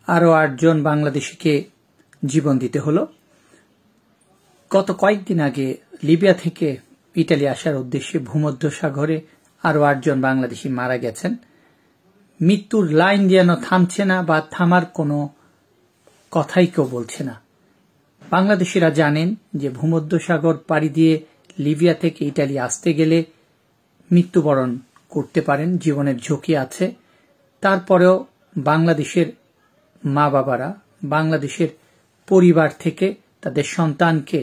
আরো 8 জন বাংলাদেশিকে জীবন দিতে হলো। গত কয়েকদিন আগে লিবিয়া থেকে ইটালি আসার উদ্দেশ্যে ভূমধ্যসাগরে আরো 8 জন বাংলাদেশি মারা গেছেন। মৃত্যুর লাইন যেন থামছে না বা থামার কোনো কথাই কেউ বলছে না। বাংলাদেশিরা জানেন যে ভূমধ্যসাগর পাড়ি দিয়ে লিবিয়া থেকে ইটালি আসতে গেলে মৃত্যুবরণ করতে পারেন, জীবনের ঝুঁকি আছে। তারপরেও বাংলাদেশের মা বাবারা, বাংলাদেশের পরিবার থেকে তাদের সন্তানকে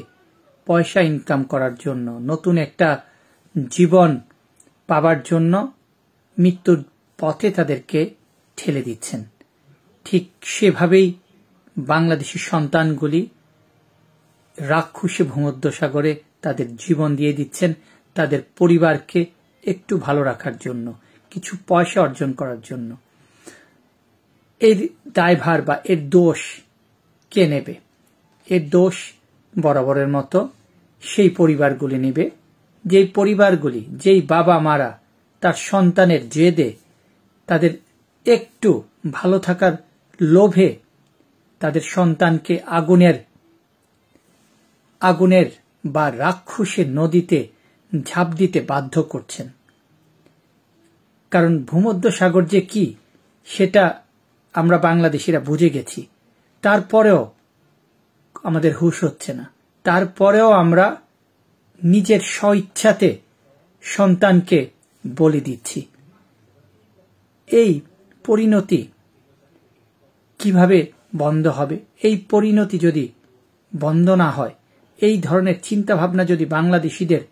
পয়সা ইনকাম করার জন্য, নতুন একটা জীবন পাবার জন্য মৃত্যুর পথে তাদেরকে ঠেলে দিচ্ছেন। ঠিক সেভাবেই বাংলাদেশি সন্তানগুলি রাক্ষসী ভূমধ্যসাগরে তাদের জীবন দিয়ে দিচ্ছেন তাদের পরিবারকে একটু ভালো রাখার জন্য, কিছু পয়সা অর্জন করার জন্য। এর দায়ভার বা এর দোষ কে নেবে? এর দোষ বরাবরের মতো সেই পরিবারগুলি নেবে, যেই পরিবারগুলি, যেই বাবা মারা তার সন্তানের জেদে, তাদের একটু ভালো থাকার লোভে তাদের সন্তানকে আগুনের বা রাক্ষসের নদীতে ঝাঁপ দিতে বাধ্য করছেন। কারণ ভূমধ্যসাগর যে কি সেটা আমরা বাংলাদেশিরা বুঝে গেছি, তারপরেও আমাদের হুঁশ হচ্ছে না। তারপরেও আমরা নিজের স্বইচ্ছাতে সন্তানকে বলি দিচ্ছি। এই পরিণতি কিভাবে বন্ধ হবে? এই পরিণতি যদি বন্ধ না হয়, এই ধরনের চিন্তা ভাবনা যদি বাংলাদেশিদের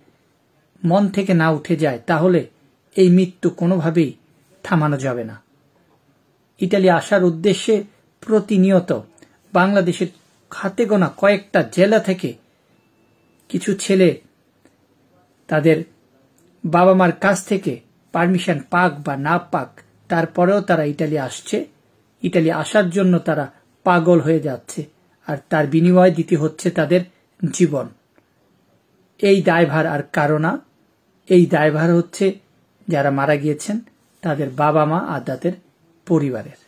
মন থেকে না উঠে যায়, তাহলে এই মৃত্যু কোনোভাবেই থামানো যাবে না। ইটালি আসার উদ্দেশ্যে প্রতিনিয়ত বাংলাদেশের হাতে গোনা কয়েকটা জেলা থেকে কিছু ছেলে তাদের বাবা মার কাছ থেকে পারমিশন পাক বা না পাক, তারপরেও তারা ইটালি আসছে। ইটালি আসার জন্য তারা পাগল হয়ে যাচ্ছে, আর তার বিনিময়ে দিতে হচ্ছে তাদের জীবন। এই দায়ভার আর কারো না, এই দায়ভার হচ্ছে যারা মারা গিয়েছেন তাদের বাবা মা আর তাদের পরিবারের।